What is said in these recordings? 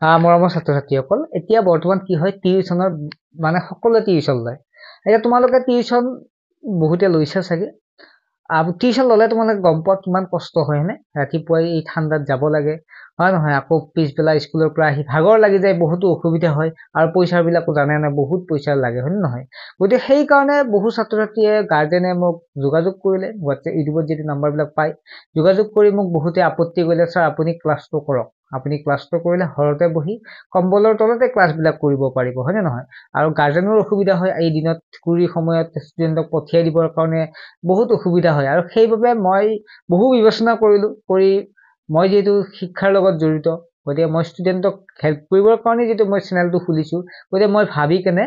মৰমৰ ছাত্ৰ-ছাত্ৰীসকল এতিয়া বৰ্তমান কি হয় টিউচনৰ মানে সকলোৱে টিউচন লয় এতিয়া তোমালোকে টিউচন বহুতে লৈছে চাগে টিউচন ললে তোমালোকে গম পোৱা কিমান কষ্ট হয় হয়নে ৰাতিপুৱাই এই ঠাণ্ডাত যাব লাগে হয় নহয় আকৌ পিছবেলা স্কুলৰ পৰা আহি ভাগৰ লাগি যায় বহুতো অসুবিধা হয় আৰু পইচা বিলাকো জানে না বহুত পইচা লাগে হয় নহয় গতিকে সেই কাৰণে বহু ছাত্ৰ-ছাত্ৰীয়ে গাৰ্জেনে মোক যোগাযোগ কৰিলে হোৱাটছএপ ইউটিউবত যদি নাম্বাৰ বিলাক পায় যোগাযোগ কৰি মোক বহুতে আপত্তি কৰিলে স্যাৰ আপুনি ক্লাছটো কৰক আপুনি ক্লাছটো কৰিলে ঘৰতে বহি কম্বলৰ তলতে ক্লাছ বিলাক কৰিব পাৰিব হয় নে নহয় আৰু গাৰ্জেনৰ অসুবিধা হয় এই দিনত কুৰি সময়ত ষ্টুডেণ্টক পঠিয়াই দিবৰ কাৰণে বহুত অসুবিধা হয় আৰু সেইবাবে মই বহু বিবেচনা কৰিলো কৰি মই যেহেতু শিক্ষাৰ লগত জড়িত গতিকে মই ষ্টুডেণ্টক হেল্প কৰিবৰ কাৰণে যেটো মই চেনেলটো খুলিছো গতিকে মই ভাবি কেনে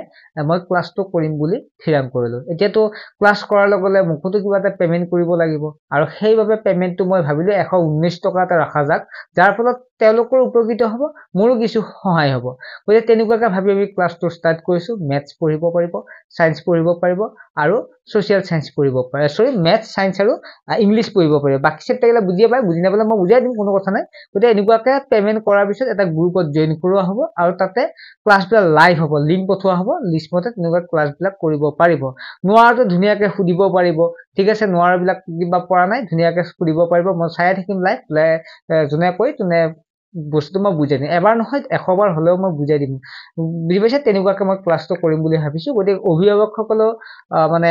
মই ক্লাছটো কৰিম বুলি থিৰাং কৰিলো এতিয়াতো ক্লাছ কৰাৰ লগে লগে মোকতো কিবা এটা পেমেন্ট কৰিব লাগিব আৰু সেইবাবে পেমেন্টটো মই ভাবিলো 119 টকা এটা ৰাখা যাক যাৰ ফলত তেওঁলোকৰ উপকৃত হ'ব মোৰো কিছু সহায় হ'ব গতিকে তেনেকুৱাকৈ ভাবি আমি ক্লাছটো ষ্টাৰ্ট কৰিছো মেথছ পঢ়িব পাৰিব সায়েন্স পঢ়িব পাৰিব আৰু সোশিয়াল সায়েন্স পঢ়িব পাৰে সৰি মেথছ সায়েন্স আৰু ইংলিশ পঢ়িব পাৰিব বাকি চেপ্টাৰগুলো বুজিয়ে পায় বুজি নাপালে মই বুজাই দিম কোনো কথা নাই গতিকে এনেকুৱাকৈ পেমেন্ট কৰাৰ পিছত এটা গ্ৰুপত জয়েন কৰোৱা হ'ব আৰু তাতে ক্লাছবিলাক লাইভ হ'ব লিংক পঠোৱা হ'ব লিষ্ট মতে তেনেকুৱা ক্লাছবিলাক কৰিব পাৰিব নোৱাৰাটো ধুনীয়াকৈ সুধিব পাৰিব ঠিক আছে নোৱাৰাবিলাক কিবা পৰা নাই ধুনীয়াকৈ সুধিব পাৰিব মই চাই থাকিম লাইভ যোনে কৈ তোনে বস্তু মই বুজাই দিম এবাৰ নহয় 100 বাৰ হলেও মই বুজাই দিম বুজি পাইছে তেনেকুৱাকৈ মই ক্লাছটো কৰিম বুলি ভাবিছো গতিকে অভিভাৱকসকলেও মানে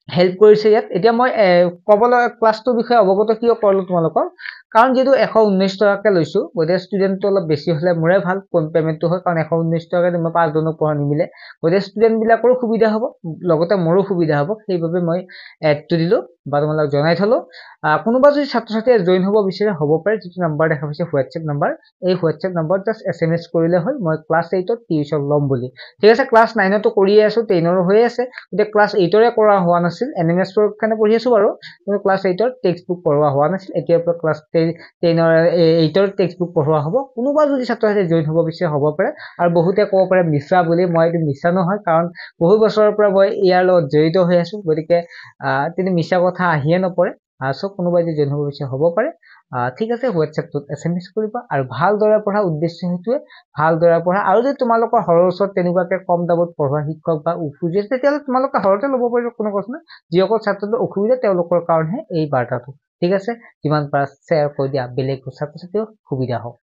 হেল্প কৰিছে ইয়াত এতিয়া মই কবলৈ ক্লাছটোৰ বিষয়ে অৱগত কিয় কৰিলো তোমালোকক কাৰণ যেটো 119 টকাকে লৈছো গতিকে ষ্টুডেন্টটো অলপ বেছি হলে মোৰে ভাল কোন পেমেন্টটো হয় কাৰণ 119 টকাকে মই 5 জনক পঢ়া নিমিলে গতিকে ষ্টুডেন্ট বিলাকৰো সুবিধা হ'ব লগতে মোৰো সুবিধা হ'ব সেইবাবে মই এডটো দিলো বা তোমালোক জনাই থলো কোনোবা যদি ছাত্ৰ-ছাত্ৰীয়ে জয়েন হ'ব বিচাৰে হ'ব পাৰে যেটো নাম্বাৰ দেখা পাইছে হোৱাটছএপ নাম্বাৰ এই হোৱাটছএপ নাম্বাৰ জাস্ট এছএমএছ কৰিলে হ'ল মই ক্লাছ 8 ত টিউচন ল'ম বুলি ঠিক আছে ক্লাছ 9 তো কৰিয়ে আছো 10 ৰ হৈ আছে এতিয়া ক্লাছ 8 ৰে কৰা হোৱা নাছিল এনএমএছ ৰ কাৰণে পঢ়ি আছো বাৰু কিন্তু ক্লাছ 8 ৰ টেক্সট বুক পঢ়োৱা হোৱা নাছিল এতিয়াৰ পৰা ক্লাছ 10 ৰ 8 ৰ টেক্সট বুক পঢ়োৱা হ'ব কোনোবা যদি ছাত্ৰ-ছাত্ৰী জয়েন হ'ব বিচাৰে হ'ব পাৰে আৰু বহুতে ক'ব পাৰে মিছা বুলি মই এইটো মিছা নহয় কাৰণ বহু বছৰৰ পৰা মই ইয়াৰ লগত জড়িত হৈ আছো গতিকে তিনি মিছা কথা আহিয়ে নপৰে সো কোনোবা যদি জয়েন হ'ব বিচাৰে হ'ব পাৰে ঠিক আছে হোৱাটছএপত এছএমএছ কৰিবা আৰু ভালদৰে পঢ়া উদ্দেশ্য হেতুৱে ভালদৰে পঢ়া আৰু যদি তোমালোকৰ ঘৰৰ ওচৰত তেনেকুৱাকৈ কম দামত পঢ়োৱা শিক্ষক বা উফুজে তেতিয়াহ'লে তোমালোকে ঘৰতে ল'ব পাৰিব কোনো কথা নাই যিসকল ছাত্ৰৰ অসুবিধা তেওঁলোকৰ কাৰণেহে এই বাৰ্তাটো ঠিক আছে যিমান পাৰা শ্বেয়াৰ কৰি দিয়া বেলেগ ছাত্ৰ-ছাত্ৰীও সুবিধা হ'ব